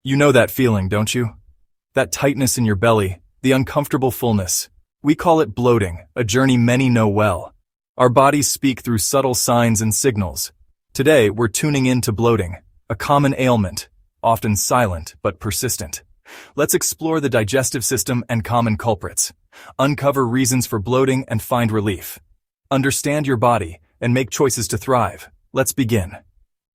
You know that feeling, don't you? That tightness in your belly, the uncomfortable fullness. We call it bloating, a journey many know well. Our bodies speak through subtle signs and signals. Today, we're tuning in to bloating, a common ailment, often silent but persistent. Let's explore the digestive system and common culprits, uncover reasons for bloating and find relief. Understand your body and make choices to thrive. Let's begin.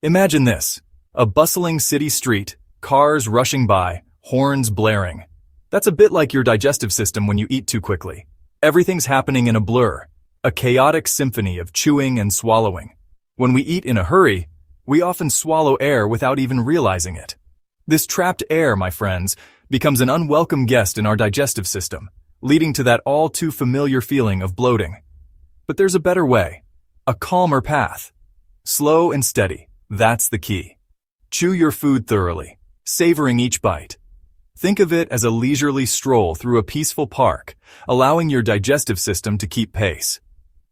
Imagine this, a bustling city street, cars rushing by, horns blaring. That's a bit like your digestive system when you eat too quickly. Everything's happening in a blur, a chaotic symphony of chewing and swallowing. When we eat in a hurry, we often swallow air without even realizing it. This trapped air, my friends, becomes an unwelcome guest in our digestive system, leading to that all too familiar feeling of bloating. But there's a better way, a calmer path. Slow and steady, that's the key. Chew your food thoroughly, savoring each bite. Think of it as a leisurely stroll through a peaceful park, allowing your digestive system to keep pace.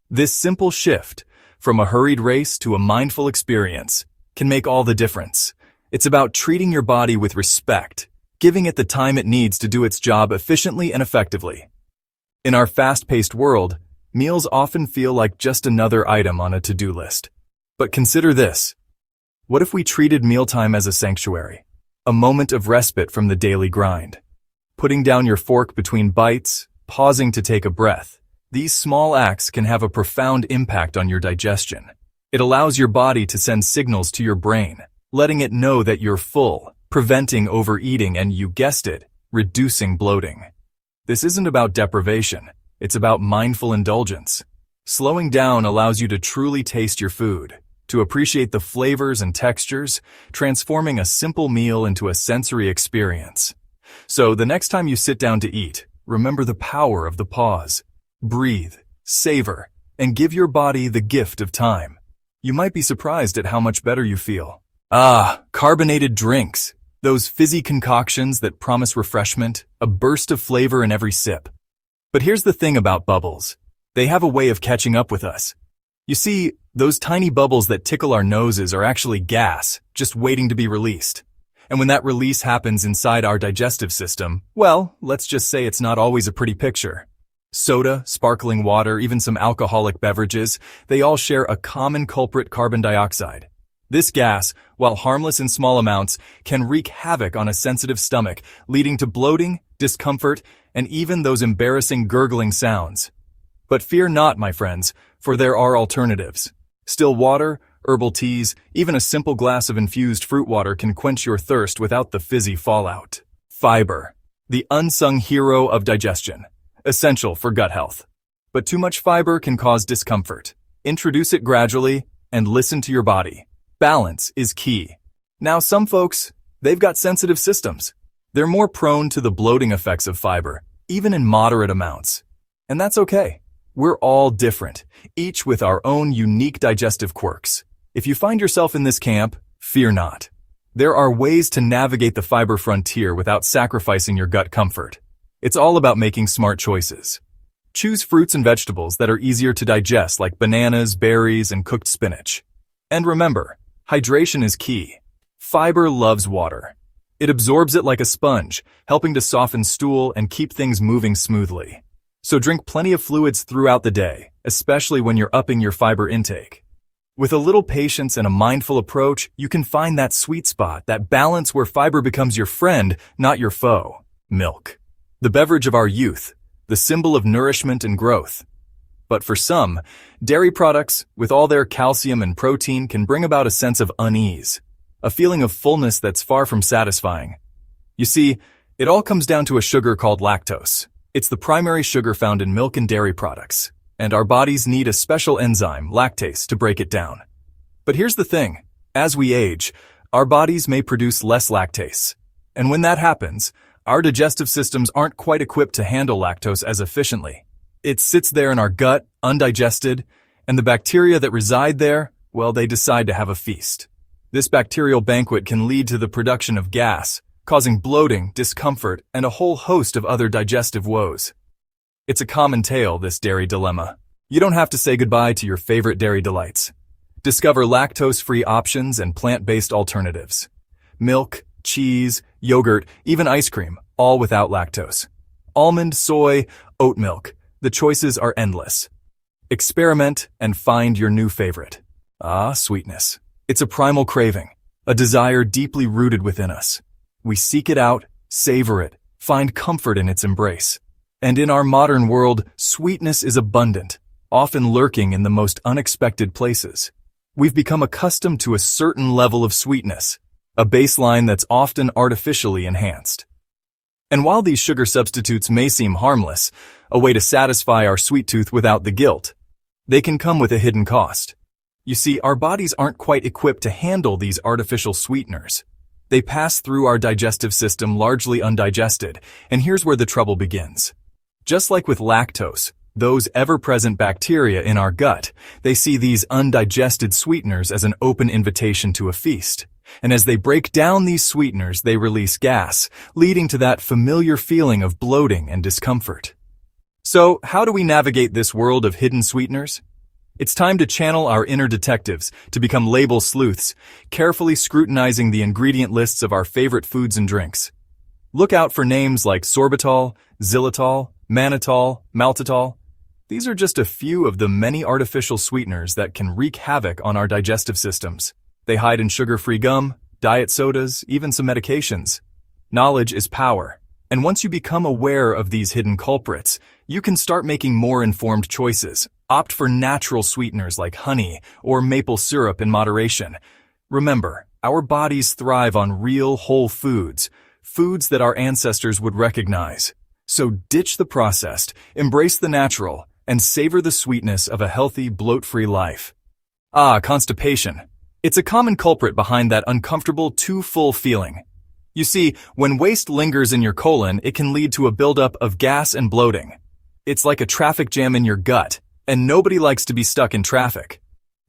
This simple shift, from a hurried race to a mindful experience, can make all the difference. It's about treating your body with respect, giving it the time it needs to do its job efficiently and effectively. In our fast-paced world, meals often feel like just another item on a to-do list. But consider this. What if we treated mealtime as a sanctuary? A moment of respite from the daily grind. Putting down your fork between bites, pausing to take a breath. These small acts can have a profound impact on your digestion. It allows your body to send signals to your brain, letting it know that you're full, preventing overeating and, you guessed it, reducing bloating. This isn't about deprivation, it's about mindful indulgence. Slowing down allows you to truly taste your food, to appreciate the flavors and textures, transforming a simple meal into a sensory experience. So the next time you sit down to eat, remember the power of the pause. Breathe, savor, and give your body the gift of time. You might be surprised at how much better you feel. Carbonated drinks. Those fizzy concoctions that promise refreshment, a burst of flavor in every sip. But here's the thing about bubbles. They have a way of catching up with us. You see, those tiny bubbles that tickle our noses are actually gas, just waiting to be released. And when that release happens inside our digestive system, well, let's just say it's not always a pretty picture. Soda, sparkling water, even some alcoholic beverages, they all share a common culprit: carbon dioxide. This gas, while harmless in small amounts, can wreak havoc on a sensitive stomach, leading to bloating, discomfort, and even those embarrassing gurgling sounds. But fear not, my friends, for there are alternatives. Still water, herbal teas, even a simple glass of infused fruit water can quench your thirst without the fizzy fallout. Fiber, the unsung hero of digestion. Essential for gut health. But too much fiber can cause discomfort. Introduce it gradually and listen to your body. Balance is key. Now some folks, they've got sensitive systems. They're more prone to the bloating effects of fiber, even in moderate amounts. And that's okay. We're all different, each with our own unique digestive quirks. If you find yourself in this camp, fear not. There are ways to navigate the fiber frontier without sacrificing your gut comfort. It's all about making smart choices. Choose fruits and vegetables that are easier to digest, like bananas, berries, and cooked spinach. And remember, hydration is key. Fiber loves water. It absorbs it like a sponge, helping to soften stool and keep things moving smoothly. So drink plenty of fluids throughout the day, especially when you're upping your fiber intake. With a little patience and a mindful approach, you can find that sweet spot, that balance where fiber becomes your friend, not your foe. Milk. The beverage of our youth, the symbol of nourishment and growth. But for some, dairy products, with all their calcium and protein, can bring about a sense of unease, a feeling of fullness that's far from satisfying. You see, it all comes down to a sugar called lactose. It's the primary sugar found in milk and dairy products, and our bodies need a special enzyme, lactase, to break it down. But here's the thing, as we age, our bodies may produce less lactase. And when that happens, our digestive systems aren't quite equipped to handle lactose as efficiently. It sits there in our gut, undigested, and the bacteria that reside there, well, they decide to have a feast. This bacterial banquet can lead to the production of gas, causing bloating, discomfort, and a whole host of other digestive woes. It's a common tale, this dairy dilemma. You don't have to say goodbye to your favorite dairy delights. Discover lactose-free options and plant-based alternatives. Milk, cheese, yogurt, even ice cream, all without lactose. Almond, soy, oat milk. The choices are endless. Experiment and find your new favorite. Ah, sweetness. It's a primal craving, a desire deeply rooted within us. We seek it out, savor it, find comfort in its embrace. And in our modern world, sweetness is abundant, often lurking in the most unexpected places. We've become accustomed to a certain level of sweetness, a baseline that's often artificially enhanced. And while these sugar substitutes may seem harmless, a way to satisfy our sweet tooth without the guilt, they can come with a hidden cost. You see, our bodies aren't quite equipped to handle these artificial sweeteners. They pass through our digestive system largely undigested, and here's where the trouble begins. Just like with lactose, those ever-present bacteria in our gut, they see these undigested sweeteners as an open invitation to a feast. And as they break down these sweeteners, they release gas, leading to that familiar feeling of bloating and discomfort. So, how do we navigate this world of hidden sweeteners? It's time to channel our inner detectives to become label sleuths, carefully scrutinizing the ingredient lists of our favorite foods and drinks. Look out for names like sorbitol, xylitol, mannitol, maltitol. These are just a few of the many artificial sweeteners that can wreak havoc on our digestive systems. They hide in sugar-free gum, diet sodas, even some medications. Knowledge is power, and once you become aware of these hidden culprits, you can start making more informed choices. Opt for natural sweeteners like honey or maple syrup in moderation. Remember, our bodies thrive on real whole foods, foods that our ancestors would recognize. So ditch the processed, embrace the natural, and savor the sweetness of a healthy, bloat-free life. Ah, constipation. It's a common culprit behind that uncomfortable, too full feeling. You see, when waste lingers in your colon, it can lead to a buildup of gas and bloating. It's like a traffic jam in your gut, and nobody likes to be stuck in traffic.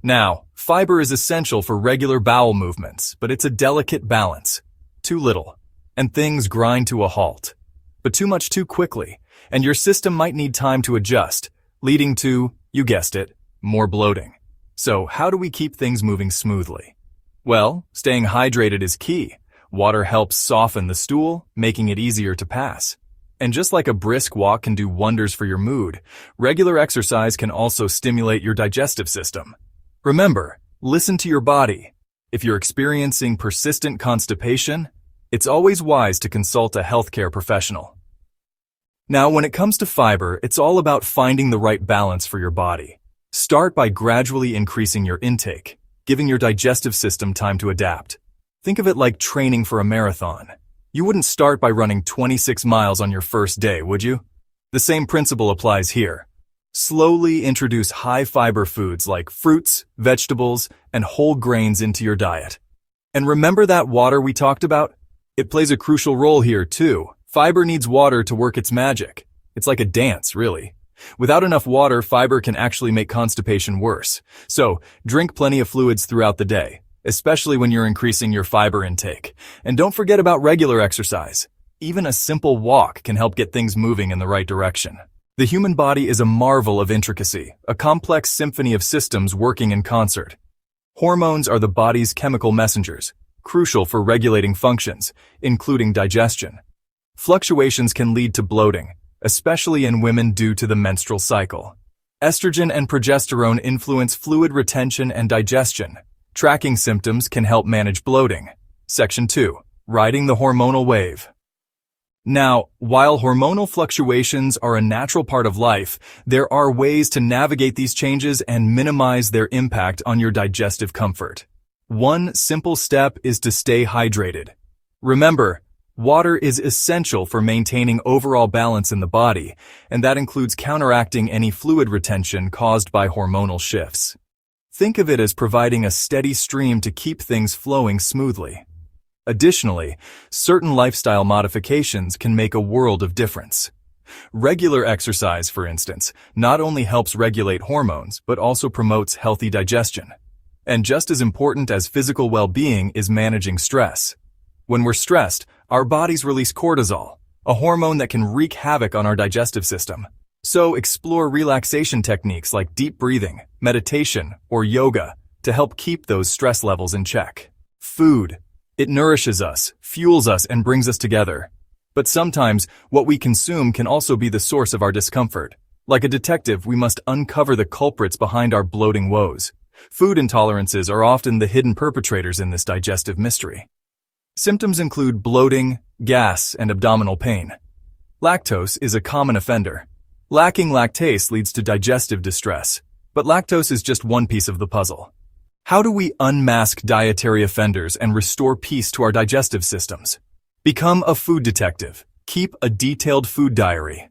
Now, fiber is essential for regular bowel movements, but it's a delicate balance. Too little, and things grind to a halt. But too much too quickly, and your system might need time to adjust, leading to, you guessed it, more bloating. So how do we keep things moving smoothly? Well, staying hydrated is key. Water helps soften the stool, making it easier to pass. And just like a brisk walk can do wonders for your mood, regular exercise can also stimulate your digestive system. Remember, listen to your body. If you're experiencing persistent constipation, it's always wise to consult a healthcare professional. Now, when it comes to fiber, it's all about finding the right balance for your body. Start by gradually increasing your intake, giving your digestive system time to adapt. Think of it like training for a marathon. You wouldn't start by running 26 miles on your first day, would you? The same principle applies here. Slowly introduce high-fiber foods like fruits, vegetables, and whole grains into your diet. And remember that water we talked about? It plays a crucial role here, too. Fiber needs water to work its magic. It's like a dance, really. Without enough water, fiber can actually make constipation worse. So, drink plenty of fluids throughout the day, especially when you're increasing your fiber intake. And don't forget about regular exercise. Even a simple walk can help get things moving in the right direction. The human body is a marvel of intricacy, a complex symphony of systems working in concert. Hormones are the body's chemical messengers, crucial for regulating functions, including digestion. Fluctuations can lead to bloating, especially in women due to the menstrual cycle. Estrogen and progesterone influence fluid retention and digestion. Tracking symptoms can help manage bloating. Section 2. Riding the hormonal wave. Now, while hormonal fluctuations are a natural part of life, there are ways to navigate these changes and minimize their impact on your digestive comfort. One simple step is to stay hydrated. Remember, water is essential for maintaining overall balance in the body, and that includes counteracting any fluid retention caused by hormonal shifts. Think of it as providing a steady stream to keep things flowing smoothly. Additionally, certain lifestyle modifications can make a world of difference. Regular exercise, for instance, not only helps regulate hormones, but also promotes healthy digestion. And just as important as physical well-being is managing stress. When we're stressed, our bodies release cortisol, a hormone that can wreak havoc on our digestive system. So explore relaxation techniques like deep breathing, meditation, or yoga to help keep those stress levels in check. Food. It nourishes us, fuels us, and brings us together. But sometimes, what we consume can also be the source of our discomfort. Like a detective, we must uncover the culprits behind our bloating woes. Food intolerances are often the hidden perpetrators in this digestive mystery. Symptoms include bloating, gas, and abdominal pain. Lactose is a common offender. Lacking lactase leads to digestive distress, but lactose is just one piece of the puzzle. How do we unmask dietary offenders and restore peace to our digestive systems? Become a food detective. Keep a detailed food diary.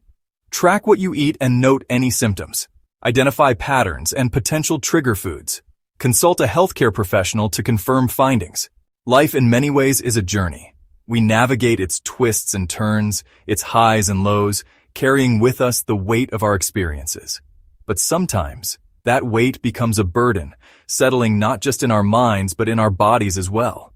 Track what you eat and note any symptoms. Identify patterns and potential trigger foods. Consult a healthcare professional to confirm findings. Life in many ways is a journey. We navigate its twists and turns, its highs and lows, carrying with us the weight of our experiences. But sometimes, that weight becomes a burden, settling not just in our minds but in our bodies as well.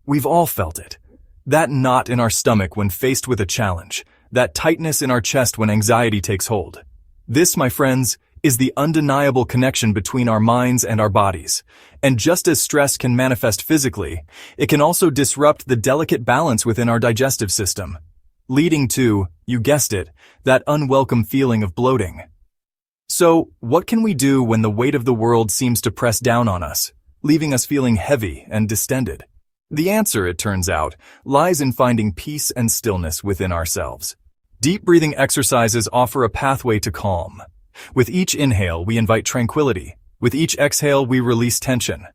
We've all felt it. That knot in our stomach when faced with a challenge, that tightness in our chest when anxiety takes hold. This, my friends, is the undeniable connection between our minds and our bodies. And just as stress can manifest physically, it can also disrupt the delicate balance within our digestive system, leading to, you guessed it, that unwelcome feeling of bloating. So, what can we do when the weight of the world seems to press down on us, leaving us feeling heavy and distended? The answer, it turns out, lies in finding peace and stillness within ourselves. Deep breathing exercises offer a pathway to calm. With each inhale, we invite tranquility. With each exhale, we release tension.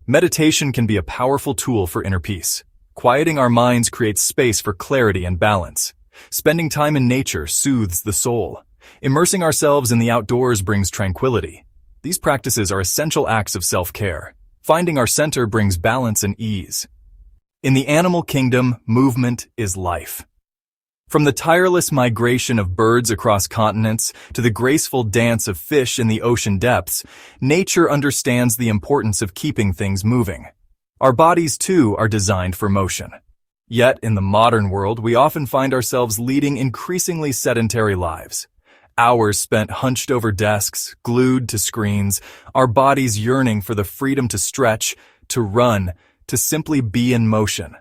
Meditation can be a powerful tool for inner peace. Quieting our minds creates space for clarity and balance. Spending time in nature soothes the soul. Immersing ourselves in the outdoors brings tranquility. These practices are essential acts of self-care. Finding our center brings balance and ease. In the animal kingdom, movement is life. From the tireless migration of birds across continents to the graceful dance of fish in the ocean depths, nature understands the importance of keeping things moving. Our bodies, too, are designed for motion. Yet, in the modern world, we often find ourselves leading increasingly sedentary lives. Hours spent hunched over desks, glued to screens, our bodies yearning for the freedom to stretch, to run, to simply be in motion.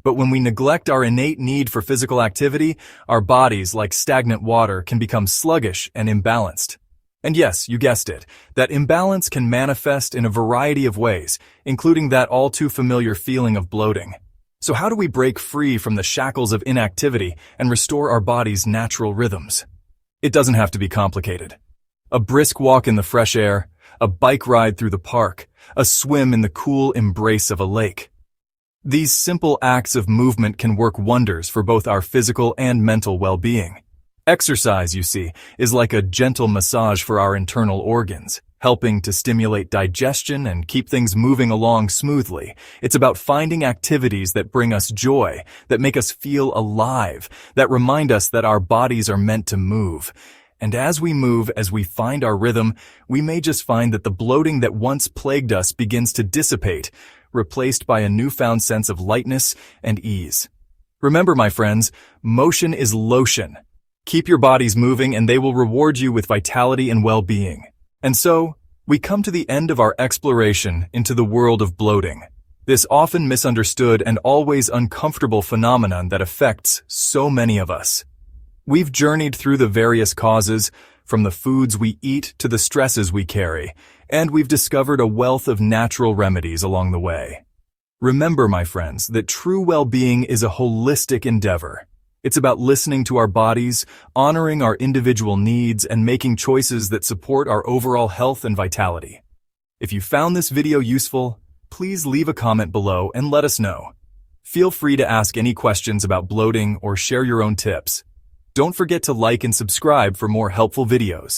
But when we neglect our innate need for physical activity, our bodies, like stagnant water, can become sluggish and imbalanced. And yes, you guessed it, that imbalance can manifest in a variety of ways, including that all too familiar feeling of bloating. So how do we break free from the shackles of inactivity and restore our body's natural rhythms? It doesn't have to be complicated. A brisk walk in the fresh air, a bike ride through the park, a swim in the cool embrace of a lake. These simple acts of movement can work wonders for both our physical and mental well-being. Exercise, you see, is like a gentle massage for our internal organs, helping to stimulate digestion and keep things moving along smoothly. It's about finding activities that bring us joy, that make us feel alive, that remind us that our bodies are meant to move. And as we move, as we find our rhythm, we may just find that the bloating that once plagued us begins to dissipate, replaced by a newfound sense of lightness and ease. Remember, my friends, motion is lotion. Keep your bodies moving and they will reward you with vitality and well-being. And so, we come to the end of our exploration into the world of bloating, this often misunderstood and always uncomfortable phenomenon that affects so many of us. We've journeyed through the various causes, from the foods we eat to the stresses we carry, and we've discovered a wealth of natural remedies along the way. Remember, my friends, that true well-being is a holistic endeavor. It's about listening to our bodies, honoring our individual needs, and making choices that support our overall health and vitality. If you found this video useful, please leave a comment below and let us know. Feel free to ask any questions about bloating or share your own tips. Don't forget to like and subscribe for more helpful videos.